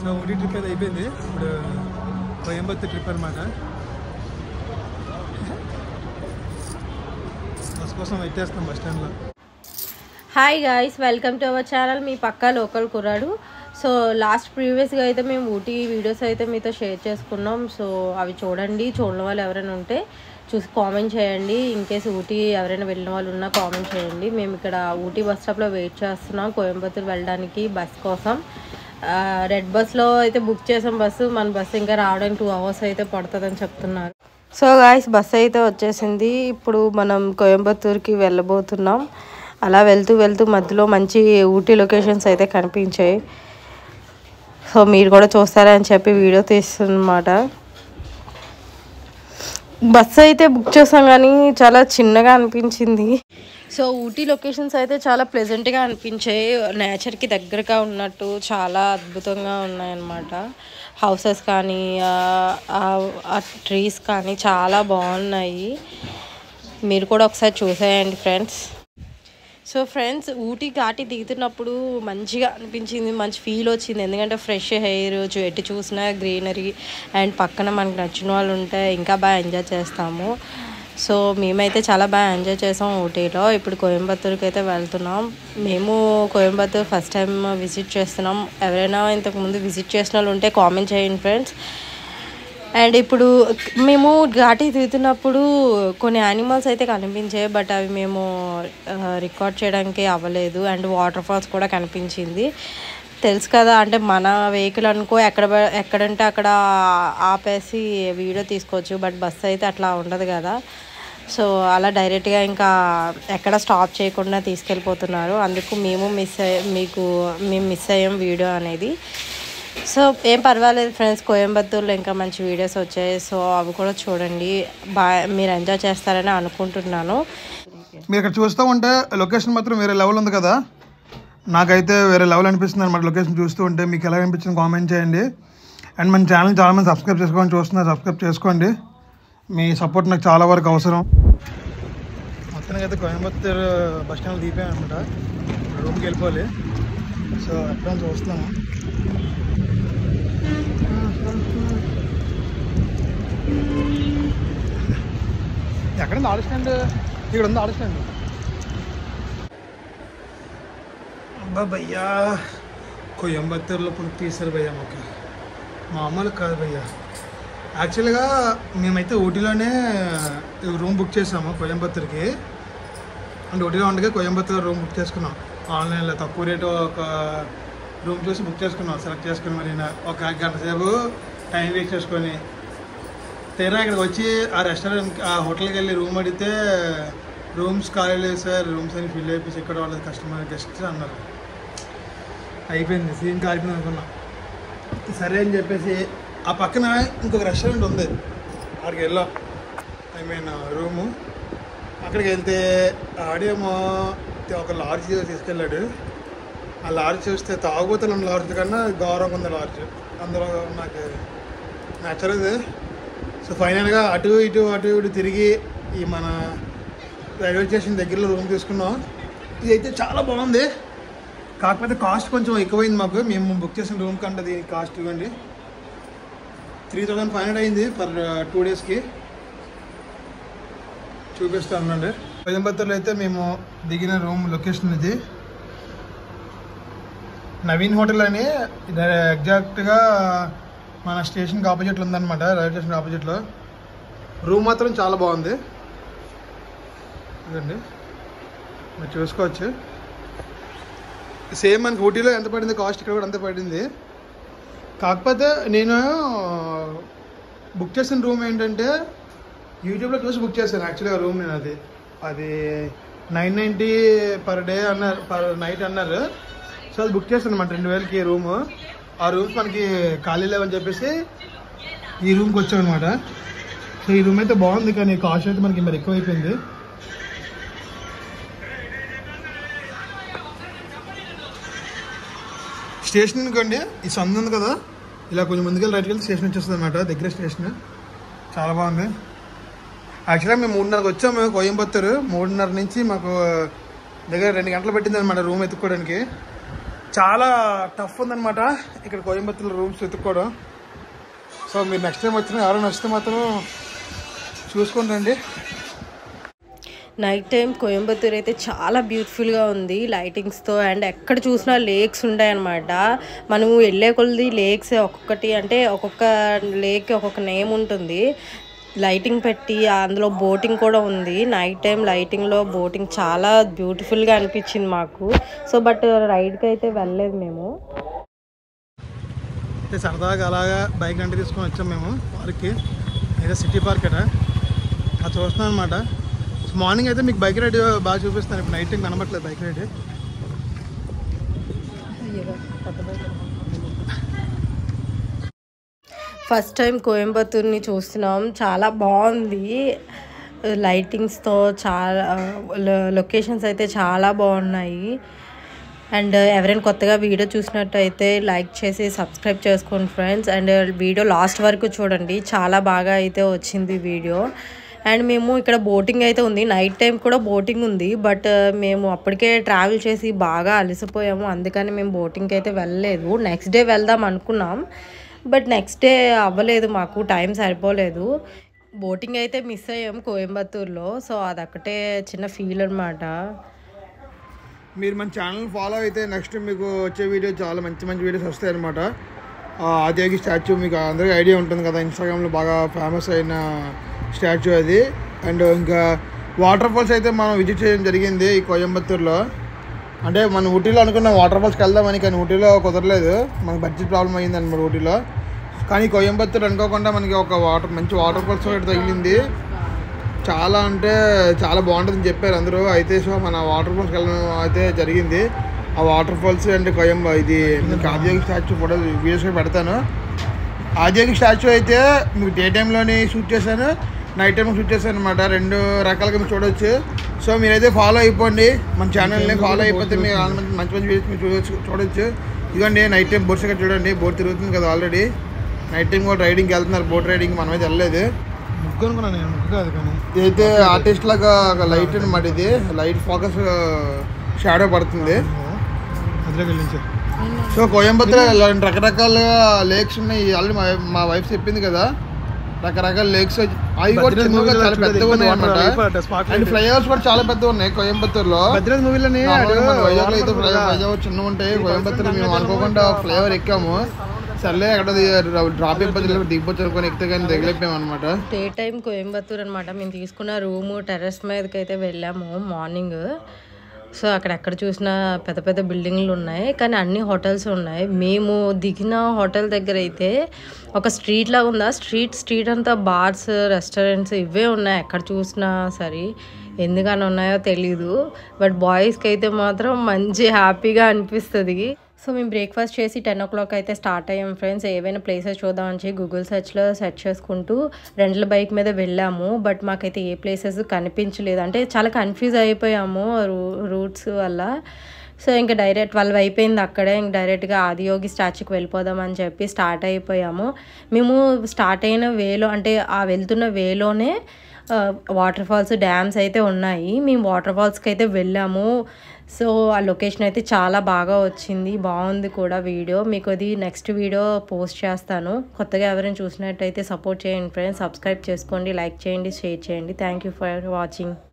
So Ooty trip అయితే అయిపోయింది. ఇప్పుడు కోయంబత్తూర్ ట్రిప్ అనమాట. బస్ కోసం వెయిట్ చేస్తాం బస్ స్టాండ్లో. Hi guys, welcome to our channel మీ పక్కా లోకల్ కుర్రాడు. సో ప్రీవియస్గా అయితే మేము ఊటీ వీడియోస్ అయితే మీతో షేర్ చేసుకున్నాం. సో అవి చూడండి, చూడని వాళ్ళు ఎవరైనా ఉంటే చూసి కామెంట్ చేయండి. ఇన్కేస్ ఊటీ ఎవరైనా వెళ్ళిన వాళ్ళు ఉన్నా కామెంట్ చేయండి. మేము ఇక్కడ ఊటీ బస్ స్టాప్లో వెయిట్ చేస్తున్నాం కోయంబత్తూర్ వెళ్ళడానికి బస్ కోసం. రెడ్ బస్లో అయితే బుక్ చేసాం బస్సు. మన బస్సు ఇంకా రావడానికి 2 hours అయితే పడుతుందని చెప్తున్నారు. సో గాయ్స్, బస్సు అయితే వచ్చేసింది. ఇప్పుడు మనం కోయంబత్తూర్కి వెళ్ళబోతున్నాం. అలా వెళ్తూ వెళ్తూ మధ్యలో మంచి ఊటీ లొకేషన్స్ అయితే కనిపించాయి. సో మీరు కూడా చూస్తారా అని చెప్పి వీడియో తీస్తున్నమాట. బస్సు అయితే బుక్ చేసాం కానీ చాలా చిన్నగా అనిపించింది. సో ఊటీ లొకేషన్స్ అయితే చాలా ప్లెజెంట్గా అనిపించాయి. నేచర్కి దగ్గరగా ఉన్నట్టు చాలా అద్భుతంగా ఉన్నాయన్నమాట. హౌసెస్ కానీ ట్రీస్ కానీ చాలా బాగున్నాయి. మీరు కూడా ఒకసారి చూసేయండి friends. So friends, Ooty Ghaati దిగుతున్నప్పుడు మంచిగా అనిపించింది, మంచి ఫీల్ వచ్చింది. ఎందుకంటే ఫ్రెష్ ఎయిర్, ఎటు చూసినా గ్రీనరీ అండ్ పక్కన మనకు నచ్చిన వాళ్ళు ఉంటే ఇంకా బాగా ఎంజాయ్ చేస్తాము. సో మేమైతే చాలా బాగా ఎంజాయ్ చేసాం ఊటీలో. ఇప్పుడు కోయంబత్తూర్కి అయితే వెళ్తున్నాం. మేము కోయంబత్తూర్ ఫస్ట్ టైం విజిట్ చేస్తున్నాం. ఎవరైనా ఇంతకుముందు విజిట్ చేసిన వాళ్ళు ఉంటే కామెంట్ చేయండి ఫ్రెండ్స్. అండ్ ఇప్పుడు మేము ఘాటి దిగుతున్నప్పుడు కొన్ని యానిమల్స్ అయితే కనిపించాయి, బట్ అవి మేము రికార్డ్ చేయడానికి అవ్వలేదు. అండ్ వాటర్ ఫాల్స్ కూడా కనిపించింది. తెలుసు కదా, అంటే మన వెహికల్ అనుకో ఎక్కడంటే అక్కడ ఆపేసి వీడియో తీసుకోవచ్చు. బట్ బస్సు అయితే అట్లా ఉండదు కదా. సో అలా డైరెక్ట్గా ఇంకా ఎక్కడ స్టాప్ చేయకుండా తీసుకెళ్ళిపోతున్నారు. అందుకు మేము మిస్ అయ్యాం వీడియో అనేది. సో ఏం పర్వాలేదు ఫ్రెండ్స్, కోయంబత్తూర్లో ఇంకా మంచి వీడియోస్ వచ్చాయి. సో అవి కూడా చూడండి, మీరు ఎంజాయ్ చేస్తారని అనుకుంటున్నాను. మీరు ఇక్కడ చూస్తూ ఉంటే లొకేషన్ మాత్రం వేరే లెవెల్ ఉంది కదా. నాకైతే వేరే లెవెల్ అనిపిస్తుంది అనమాట లొకేషన్ చూస్తూ ఉంటే. మీకు ఎలా అనిపించింది కామెంట్ చేయండి. అండ్ మన ఛానల్ చాలామంది సబ్స్క్రైబ్ చేసుకోవాలని చూస్తున్నారు, సబ్స్క్రైబ్ చేసుకోండి. మీ సపోర్ట్ నాకు చాలా వరకు అవసరం. మొత్తానికి అయితే కోయంబత్తూర్ బస్ స్టాండ్ దిగిపోయాం అనమాట. రూమ్కి వెళ్ళిపోవాలి. సో అట్లా చూస్తున్నాము. ఎక్కడుంది ఆటో స్టాండ్? ఇక్కడ ఉంది ఆటో స్టాండ్. అబ్బా భయ్యా, కోయంబత్తూర్లో ఇప్పుడు తీసారు భయ్యా. మాకు మామూలు కాదు భయ్యా. యాక్చువల్గా మేమైతే ఊటీలోనే రూమ్ బుక్ చేసాము కోయంబత్తూర్కి. అంటే ఊటీలో ఉండగా కోయంబత్తూర్ రూమ్ బుక్ చేసుకున్నాం ఆన్లైన్లో. తక్కువ రేటు ఒక రూమ్ చూసి బుక్ చేసుకున్నాం, సెలెక్ట్ చేసుకుని. మరి ఒక గంట సేపు టైం వేస్ట్ చేసుకొని తీరా ఇక్కడికి వచ్చి ఆ రెస్టారెంట్ ఆ హోటల్కి వెళ్ళి రూమ్ అడిగితే రూమ్స్ ఖాళీ లేదు సార్, రూమ్స్ అని ఫిల్ అయిపోయి ఇక్కడ వాళ్ళ కస్టమర్ గెస్ట్ అన్నారు. అయిపోయింది, సీన్ కాలిపోయింది అనుకున్నాం. సరే అని చెప్పేసి ఆ పక్కన ఇంకొక రెస్టారెంట్ ఉంది, అక్కడికి వెళ్ళాం. రూము అక్కడికి వెళ్తే ఆడేమో ఒక లాడ్జ్ తీసుకెళ్ళాడు. ఆ లాడ్జ్ చూస్తే తాగుబోతులు ఉన్న లాడ్జ్ కన్నా గౌరవం ఉంది లాడ్జ్. అందులో నాకు నచ్చలేదు. సో ఫైనల్గా అటు ఇటు తిరిగి ఈ మన రైల్వే స్టేషన్ దగ్గరలో రూమ్ తీసుకున్నాం. ఇది అయితే చాలా బాగుంది, కాకపోతే కాస్ట్ కొంచెం ఎక్కువైంది మాకు. మేము బుక్ చేసిన రూమ్ కంటే దీని కాస్ట్ ఇవ్వండి 3500 అయింది ఫర్ 2 daysకి. చూపిస్తాను అండి. కోయంబత్తూర్లో అయితే మేము దిగిన రూమ్ లొకేషన్ ఇది నవీన్ హోటల్ అని. ఎగ్జాక్ట్గా మన స్టేషన్కి ఆపోజిట్లో ఉందన్నమాట, రైల్వే స్టేషన్ ఆపోజిట్లో. రూమ్ మాత్రం చాలా బాగుంది, ఇదండి మీరు చూసుకోవచ్చు. సేమ్ మనకి ఊటీలో ఎంత పడింది కాస్ట్, ఇక్కడ కూడా అంతే పడింది. కాకపోతే నేను బుక్ చేసిన రూమ్ ఏంటంటే యూట్యూబ్లో చూసి బుక్ చేశాను యాక్చువల్గా రూమ్. నేను అది 990 పర్ డే అన్నారు, పర్ నైట్ అన్నారు. సో అది బుక్ చేశాను అనమాట 2000కి రూము. ఆ రూమ్స్ మనకి ఖాళీ లేవని చెప్పేసి ఈ రూమ్కి వచ్చాం అనమాట. సో ఈ రూమ్ అయితే బాగుంది, కానీ కాస్ట్ అయితే మనకి మరి ఎక్కువ అయిపోయింది. స్టేషన్ అనుకోండి, ఈ సందు ఉంది కదా, ఇలా కొంచెం ముందుకెళ్ళి రైట్కి వెళ్తే స్టేషన్ వచ్చేస్తుంది అనమాట. దగ్గర స్టేషన్ చాలా బాగుంది. యాక్చువల్గా మేము 3:30కి వచ్చాము కోయంబత్తూరు. 3:30 నుంచి మాకు దగ్గర 2 గంటలు పట్టింది అనమాట రూమ్ ఎత్తుక్కోవడానికి. చాలా టఫ్ ఉందన్నమాట ఇక్కడ కోయంబత్తూర్లో రూమ్స్ వెతుక్కోవడం. సో మీరు నెక్స్ట్ టైం వచ్చినా ఎవరైనా వస్తే మాత్రం చూసుకోండి. నైట్ టైం కోయంబత్తూర్ అయితే చాలా బ్యూటిఫుల్గా ఉంది లైటింగ్స్తో. అండ్ ఎక్కడ చూసినా లేక్స్ ఉంటాయన్నమాట. మనము వెళ్ళే కొలది లేక్స్ ఒక్కొక్కటి అంటే ఒక్కొక్క లేక్ ఒక్కొక్క నేమ్ ఉంటుంది. లైటింగ్ పెట్టి అందులో బోటింగ్ కూడా ఉంది. నైట్ టైం లైటింగ్లో బోటింగ్ చాలా బ్యూటిఫుల్గా అనిపించింది మాకు. సో బట్ రైడ్కి అయితే వెళ్ళలేదు మేము. సరదాగా అలాగా బైక్ అంటే తీసుకొని వచ్చాం మేము పార్క్కి. అయితే సిటీ పార్క్ అట అది చూస్తున్నాం అనమాట. మార్నింగ్ అయితే మీకు బైక్ రైడ్ బాగా చూపిస్తాను. ఇప్పుడు నైట్ టైం కనబట్లేదు బైక్ రైడ్. ఫస్ట్ టైం కోయంబత్తూర్ని చూస్తున్నాం. చాలా బాగుంది లైటింగ్స్తో. చాలా లొకేషన్స్ అయితే చాలా బాగున్నాయి. అండ్ ఎవరైనా కొత్తగా వీడియో చూసినట్టయితే లైక్ చేసి సబ్స్క్రైబ్ చేసుకోండి ఫ్రెండ్స్. అండ్ వీడియో లాస్ట్ వరకు చూడండి, చాలా బాగా అయితే వచ్చింది వీడియో. అండ్ మేము ఇక్కడ బోటింగ్ అయితే ఉంది. నైట్ టైం కూడా బోటింగ్ ఉంది. బట్ మేము అప్పటికే ట్రావెల్ చేసి బాగా అలసిపోయాము. అందుకని మేము బోటింగ్కి అయితే వెళ్ళలేదు. నెక్స్ట్ డే వెళ్దాం అనుకున్నాం, బట్ నెక్స్ట్ డే అవ్వలేదు, మాకు టైం సరిపోలేదు. బోటింగ్ అయితే మిస్ అయ్యాం కోయంబత్తూర్లో. సో అదొక్కటే చిన్న ఫీల్ అనమాట. మీరు మన ఛానల్ ఫాలో అయితే నెక్స్ట్ మీకు వచ్చే వీడియో చాలా మంచి మంచి వీడియోస్ వస్తాయి అనమాట. ఆదియోగి స్టాచ్యూ మీకు అందరికీ ఐడియా ఉంటుంది కదా, ఇన్స్టాగ్రామ్లో బాగా ఫేమస్ అయిన స్టాచ్యూ అది. అండ్ ఇంకా వాటర్ ఫాల్స్ అయితే మనం విజిట్ చేయడం జరిగింది ఈ కోయంబత్తూర్లో. అంటే మనం ఊటీలో అనుకున్న వాటర్ ఫాల్స్కి వెళ్దామని, కానీ ఊటీలో కుదరలేదు, మనకు బడ్జెట్ ప్రాబ్లం అయ్యింది అనమాట ఊటీలో. కానీ కోయంబత్తూర్ అనుకోకుండా మనకి ఒక మంచి వాటర్ ఫాల్స్ ఒకటి తగిలింది. చాలా అంటే చాలా బాగుంటుందని చెప్పారు అందరూ. అయితే సో మన వాటర్ ఫాల్స్కి వెళ్ళడం అయితే జరిగింది. ఆ వాటర్ ఫాల్స్ అండ్ ఇది మీకు ఆదియోగి స్టాచ్యూ ఫోటో వీడియోస్గా పెడతాను. ఆదియోగి స్టాచ్యూ అయితే మీకు డే టైంలోనే షూట్ చేశాను, నైట్ టైం షూట్ చేశాను అనమాట. 2 రకాలుగా మీరు చూడవచ్చు. సో మీరైతే ఫాలో అయిపోండి మన ఛానల్ని. ఫాలో అయిపోతే మీరు మంచి మంచి వీడియోస్ మీరు చూడవచ్చు. ఇదిగోండి నైట్ టైం బోట్స్ ఇక్కడ చూడండి, బోట్ తిరుగుతుంది కదా ఆల్రెడీ. నైట్ టైం కూడా రైడింగ్కి వెళ్తున్నారు, బోట్ రైడింగ్. మనమైతే వెళ్ళలేదు. ముగ్గు అనుకున్నాను నేను, ముగ్గు కాదు. కానీ ఇదైతే ఆర్టిస్ట్ లాగా లైట్ అనమాట. ఇది లైట్ ఫోకస్ షాడో పడుతుంది. సో కోయంబత్తూర్ రకరకాల లేక్స్ ఉన్నాయి. ఆల్రెడీ మా వైఫ్ చెప్పింది కదా, రకరకాల లేక్స్. అవి కూడా చిన్నగా చాలా పెద్దగా ఉన్నాయి అనమాట. అండ్ ఫ్లైఓవర్స్ కూడా చాలా పెద్దగా ఉన్నాయి కోయంబత్తూర్లో. వైజాగ్లో అయితే ఫ్లైఓవర్ చిన్నగా ఉంటాయి. కోయంబత్తూర్ మేము అనుకోకుండా ఫ్లైఓవర్ ఎక్కాము. సర్లే అక్కడ డ్రాప్ అయిపోతుంది, దిగిపోవచ్చు అనుకొని ఎక్కితే కానీ తగిలిపోయాం అనమాట. డే టైం కోయంబత్తూర్ అనమాట. మేము తీసుకున్న రూము టెర్రస్ మీదకి అయితే వెళ్ళాము మార్నింగ్. సో అక్కడెక్కడ చూసినా పెద్ద పెద్ద బిల్డింగ్లు ఉన్నాయి, కానీ అన్ని హోటల్స్ ఉన్నాయి. మేము దిగిన హోటల్ దగ్గర అయితే ఒక స్ట్రీట్ లాగా ఉంది. స్ట్రీట్ అంతా బార్స్, రెస్టారెంట్స్ ఇవే ఉన్నాయి. ఎక్కడ చూసినా సరే, ఎందుకని ఉన్నాయో తెలీదు. బట్ బాయ్స్కి అయితే మాత్రం మంచి హ్యాపీగా అనిపిస్తుంది. సో మేము బ్రేక్ఫాస్ట్ చేసి 10 o'clock అయితే స్టార్ట్ అయ్యాం ఫ్రెండ్స్. ఏవైనా ప్లేసెస్ చూద్దామని చెప్పి గూగుల్ సెర్చ్లో సెర్చ్ చేసుకుంటూ రెంట్ల బైక్ మీద వెళ్ళాము. బట్ మాకైతే ఏ ప్లేసెస్ కనిపించలేదు. అంటే చాలా కన్ఫ్యూజ్ అయిపోయాము రూట్స్ వల్ల. సో ఇంకా డైరెక్ట్ 12 అయిపోయింది అక్కడే. ఇంక డైరెక్ట్గా ఆదియోగి స్టాచ్యూకి వెళ్ళిపోదామని చెప్పి స్టార్ట్ అయిపోయాము. మేము స్టార్ట్ అయిన వేలో, అంటే ఆ వెళ్తున్న వేలోనే వాటర్ ఫాల్స్, డ్యామ్స్ అయితే ఉన్నాయి. మేము వాటర్ ఫాల్స్కి అయితే వెళ్ళాము. సో ఆ లొకేషన్ అయితే చాలా బాగా వచ్చింది, బాగుంది కూడా వీడియో. మీకు అది నెక్స్ట్ వీడియో పోస్ట్ చేస్తాను. కొత్తగా ఎవరైనా చూసినట్టయితే సపోర్ట్ చేయండి ఫ్రెండ్స్. సబ్స్క్రైబ్ చేసుకోండి, లైక్ చేయండి, షేర్ చేయండి. Thank you for watching.